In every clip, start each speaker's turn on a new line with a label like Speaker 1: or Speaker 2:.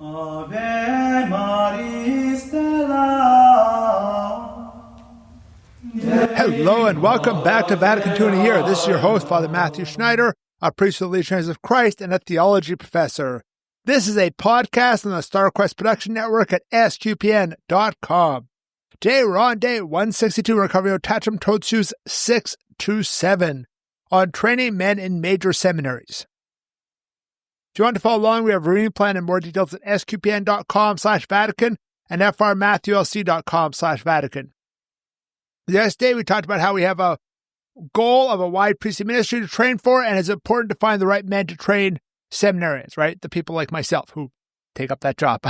Speaker 1: Ave Maris Stella.
Speaker 2: Hello and welcome back to Vatican II in a Year. This is your host, Father Matthew Schneider, a priest of the Legionaries of Christ and a theology professor. This is a podcast on the StarQuest Production Network at sqpn.com. Today we're on day 162. We're covering Otatum Totius 6-7 on training men in major seminaries. If you want to follow along, we have a reading plan and more details at sqpn.com/Vatican and frmatthewlc.com/Vatican. Yesterday, we talked about how we have a goal of a wide priestly ministry to train for, and it's important to find the right men to train seminarians, right? The people like myself who take up that job.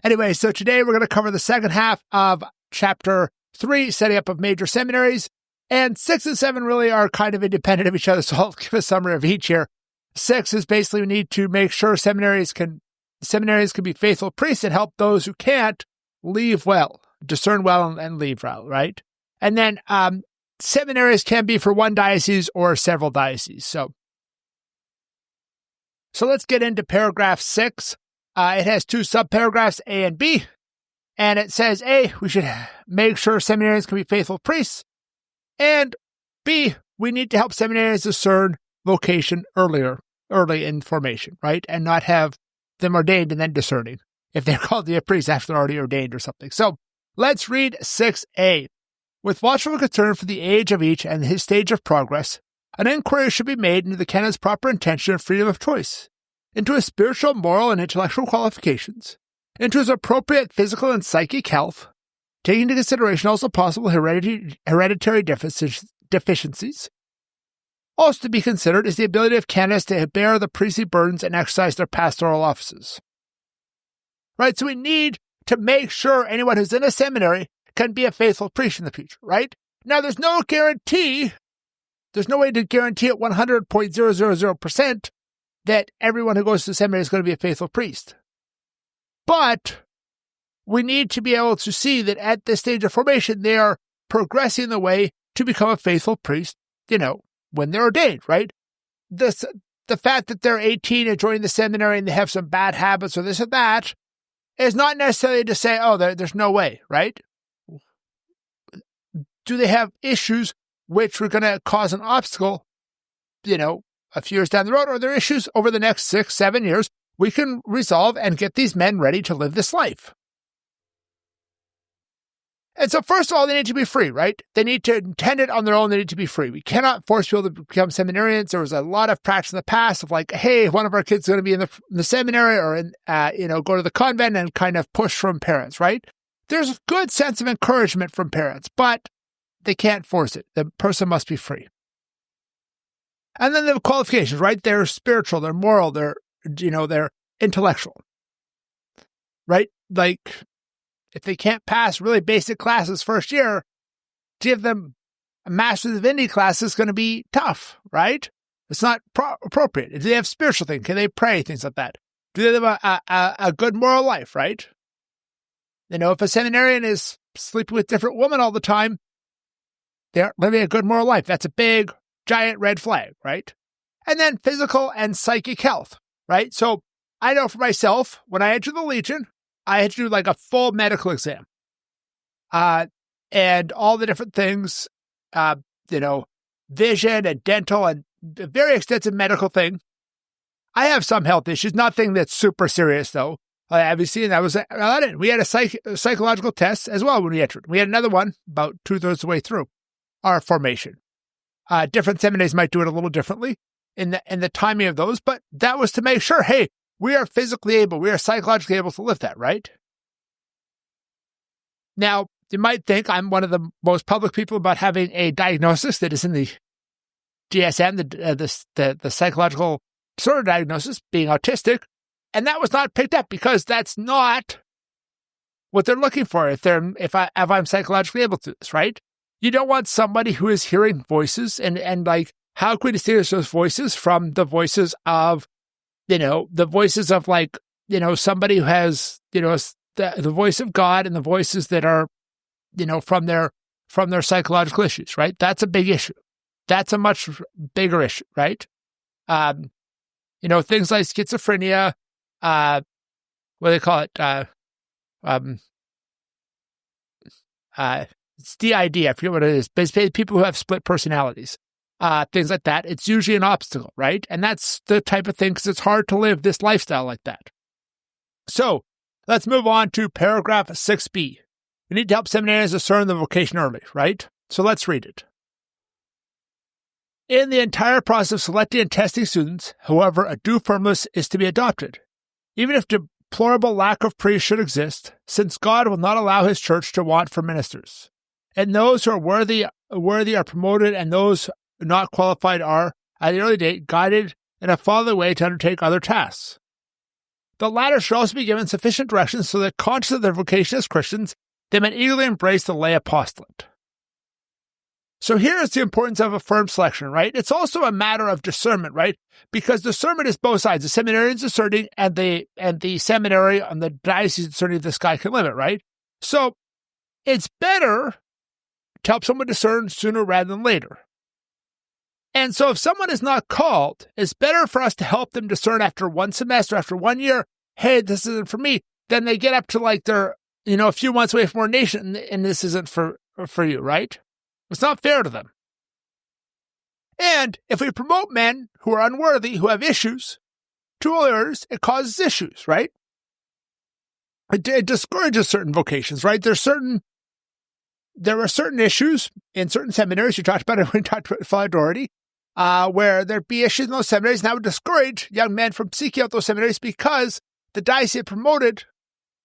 Speaker 2: Anyway, so today we're going to cover the second half of chapter 3, setting up of major seminaries, and 6 and 7 really are kind of independent of each other, so I'll give a summary of each here. 6 is basically we need to make sure seminaries can be faithful priests and help those who can't leave well, discern well, and leave well, right? And then seminaries can be for one diocese or several dioceses. So let's get into paragraph 6. It has two subparagraphs, A and B. And it says, A, we should make sure seminarians can be faithful priests. And B, we need to help seminarians discern vocation early in formation, right? And not have them ordained and then discerning if they're called to be a priest after they're already ordained or something. So let's read 6a. With watchful concern for the age of each and his stage of progress, an inquiry should be made into the canon's proper intention and freedom of choice, into his spiritual, moral, and intellectual qualifications, into his appropriate physical and psychic health, taking into consideration also possible hereditary deficiencies. Also to be considered is the ability of candidates to bear the priestly burdens and exercise their pastoral offices. Right, so we need to make sure anyone who's in a seminary can be a faithful priest in the future, right? Now, there's no guarantee, there's no way to guarantee at 100.000% that everyone who goes to the seminary is going to be a faithful priest. But we need to be able to see that at this stage of formation, they are progressing the way to become a faithful priest, when they're ordained, right? The fact that they're 18 and joining the seminary and they have some bad habits or this or that is not necessarily to say, oh, there's no way, right? Do they have issues which are going to cause an obstacle, a few years down the road, or are there issues over the next 6-7 years we can resolve and get these men ready to live this life? And so first of all, they need to be free, right? They need to intend it on their own. They need to be free. We cannot force people to become seminarians. There was a lot of practice in the past of like, hey, one of our kids is going to be in the seminary or go to the convent and kind of push from parents, right? There's a good sense of encouragement from parents, but they can't force it. The person must be free. And then the qualifications, right? They're spiritual, they're moral, they're intellectual, right? Like, if they can't pass really basic classes first year, give them a Master's of Divinity class is going to be tough, right? It's not appropriate. Do they have spiritual things? Can they pray? Things like that. Do they live a good moral life, right? If a seminarian is sleeping with different women all the time, they're living a good moral life. That's a big, giant red flag, right? And then physical and psychic health, right? So I know for myself, when I entered the Legion, I had to do like a full medical exam. And all the different things, vision and dental and a very extensive medical thing. I have some health issues, nothing that's super serious though. Obviously, and that was we had a psychological test as well when we entered. We had another one about 2/3 of the way through our formation. Different seminaries might do it a little differently in the timing of those, but that was to make sure, hey, we are physically able, we are psychologically able to live that, right? Now, you might think I'm one of the most public people about having a diagnosis that is in the DSM, the psychological disorder diagnosis, being autistic, and that was not picked up because that's not what they're looking for if I'm psychologically able to do this, right? You don't want somebody who is hearing voices and like, how can we distinguish those voices from the voices of the voices of like, somebody who has, the voice of God and the voices that are, from their psychological issues, right? That's a big issue. That's a much bigger issue, right? Things like schizophrenia, what do they call it? It's DID. I forget what it is. But it's people who have split personalities, things like that. It's usually an obstacle, right? And that's the type of thing because it's hard to live this lifestyle like that. So let's move on to paragraph 6b. We need to help seminarians discern the vocation early, right? So let's read it. In the entire process of selecting and testing students, however, a due firmness is to be adopted. Even if deplorable lack of priests should exist, since God will not allow his church to want for ministers. And those who are worthy are promoted, and those not qualified are, at the early date, guided in a fatherly way to undertake other tasks. The latter should also be given sufficient direction so that, conscious of their vocation as Christians, they may eagerly embrace the lay apostolate. So here is the importance of a firm selection, right? It's also a matter of discernment, right? Because discernment is both sides. The seminarians discerning and the seminary and the diocese discerning the sky can limit, right? So it's better to help someone discern sooner rather than later. And so if someone is not called, it's better for us to help them discern after one semester, after 1 year, hey, this isn't for me. Then they get up to like they're, a few months away from ordination and this isn't for you, right? It's not fair to them. And if we promote men who are unworthy, who have issues, to others, it causes issues, right? It discourages certain vocations, right? There are certain issues in certain seminaries. You talked about it when you talked about Father Doherty, where there'd be issues in those seminaries, and that would discourage young men from seeking out those seminaries because the diocese had promoted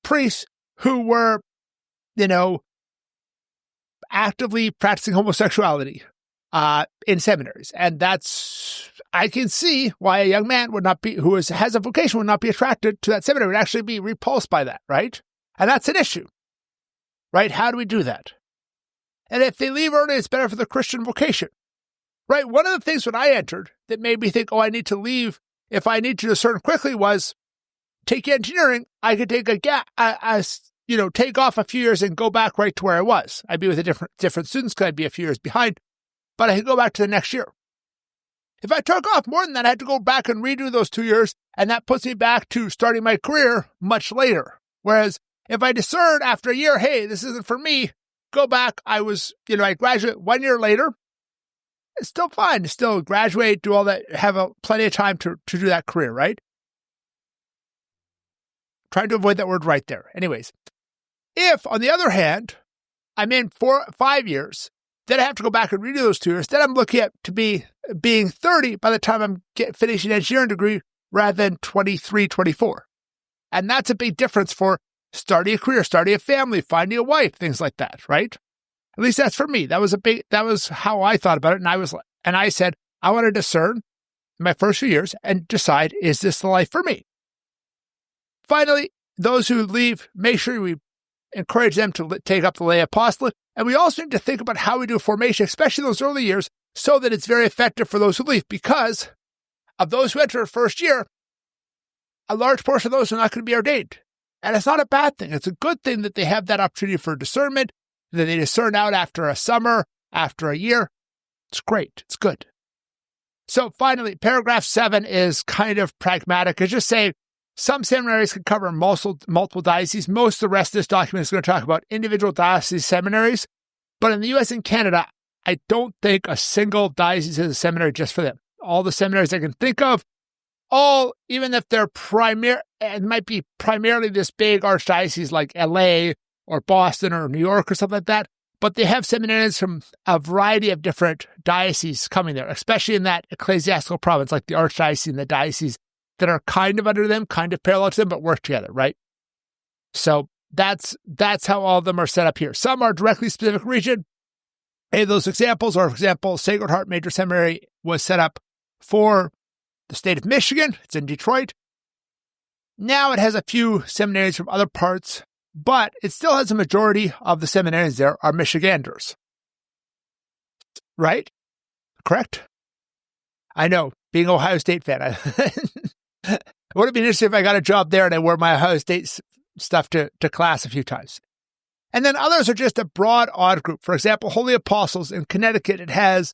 Speaker 2: priests who were, actively practicing homosexuality in seminaries. And I can see why a young man who has a vocation would not be attracted to that seminary, would actually be repulsed by that, right? And that's an issue, right? How do we do that? And if they leave early, it's better for the Christian vocation, right? One of the things when I entered that made me think, I need to leave if I need to discern quickly was take engineering. I could take take off a few years and go back right to where I was. I'd be with different students because I'd be a few years behind, but I could go back to the next year. If I took off more than that, I had to go back and redo those 2 years, and that puts me back to starting my career much later. Whereas if I discern after a year, hey, this isn't for me, go back, I graduate 1 year later, it's still fine. Still graduate, do all that, have plenty of time to do that career, right? Trying to avoid that word right there. Anyways, if, on the other hand, I'm in 4 or 5 years, then I have to go back and redo those 2 years, then I'm looking at being 30 by the time I'm finishing an engineering degree rather than 23, 24. And that's a big difference for starting a career, starting a family, finding a wife, things like that, right? At least that's for me. That was how I thought about it. And I said, I want to discern in my first few years and decide, is this the life for me? Finally, those who leave, make sure we encourage them to take up the lay apostolate. And we also need to think about how we do formation, especially those early years, so that it's very effective for those who leave. Because of those who enter first year, a large portion of those are not going to be ordained. And it's not a bad thing. It's a good thing that they have that opportunity for discernment, that they discern out after a summer, after a year. It's great. It's good. So finally, paragraph 7 is kind of pragmatic. It's just saying some seminaries can cover multiple dioceses. Most of the rest of this document is going to talk about individual diocese seminaries. But in the U.S. and Canada, I don't think a single diocese has a seminary just for them. All the seminaries I can think of, even if they're it might be primarily this big archdiocese like LA or Boston or New York or something like that, but they have seminarians from a variety of different dioceses coming there, especially in that ecclesiastical province, like the archdiocese and the diocese that are kind of under them, kind of parallel to them, but work together, right? So that's how all of them are set up here. Some are directly specific region. Any of those examples, or for example, Sacred Heart Major Seminary was set up for the state of Michigan. It's in Detroit. Now it has a few seminaries from other parts, but it still has a majority of the seminarians there are Michiganders. Right? Correct? I know, being an Ohio State fan, it would have been interesting if I got a job there and I wore my Ohio State stuff to class a few times. And then others are just a broad, odd group. For example, Holy Apostles in Connecticut, it has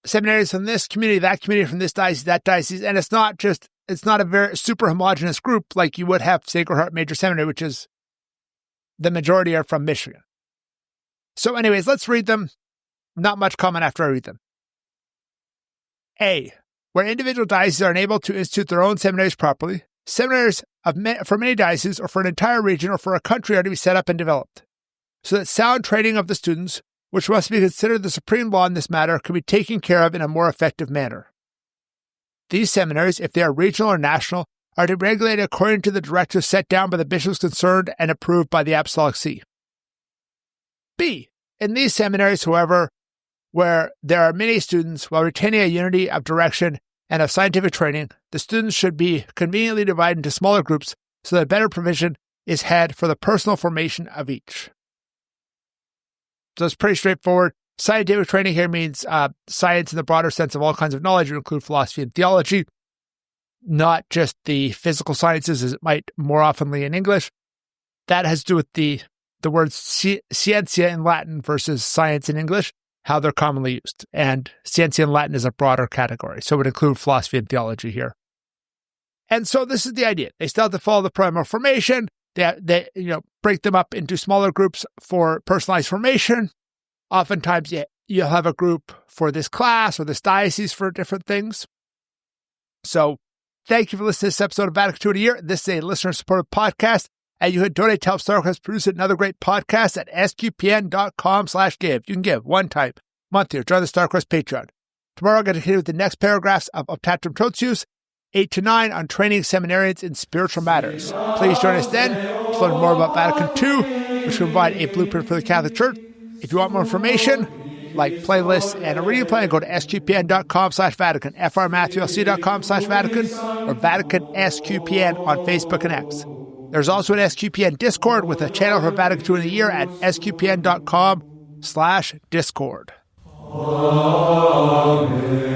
Speaker 2: seminaries from this community, that community, from this diocese, that diocese, and it's not just it's not a very super homogenous group like you would have Sacred Heart Major Seminary, which is the majority are from Michigan. So anyways, let's read them. Not much comment after I read them. A, where individual dioceses are unable to institute their own seminaries properly, seminaries for many dioceses or for an entire region or for a country are to be set up and developed, so that sound training of the students, which must be considered the supreme law in this matter, can be taken care of in a more effective manner. These seminaries, if they are regional or national, are to be regulated according to the directives set down by the bishops concerned and approved by the Apostolic See. B, in these seminaries, however, where there are many students, while retaining a unity of direction and of scientific training, the students should be conveniently divided into smaller groups so that better provision is had for the personal formation of each. So it's pretty straightforward. Scientific training here means science in the broader sense of all kinds of knowledge. It would include philosophy and theology, not just the physical sciences as it might more oftenly in English. That has to do with the words scientia in Latin versus science in English, how they're commonly used. And scientia in Latin is a broader category, so it would include philosophy and theology here. And so this is the idea. They still have to follow the primary formation. They break them up into smaller groups for personalized formation. Oftentimes, you'll have a group for this class or this diocese for different things. So thank you for listening to this episode of Vatican II in a Year. This is a listener-supported podcast, and you can donate to help StarQuest produce another great podcast at sqpn.com/give. You can give one time, monthly, or join the StarQuest Patreon. Tomorrow, I'm going to continue with the next paragraphs of Optatum Totius, 8 to 9, on training seminarians in spiritual matters. Please join us then to learn more about Vatican II, which will provide a blueprint for the Catholic Church. If you want more information, like playlists and a reading plan, go to sqpn.com/Vatican, frmatthewlc.com/Vatican, or Vatican SQPN on Facebook and X. There's also an SQPN Discord with a channel for Vatican II in a Year at sqpn.com/Discord. Amen.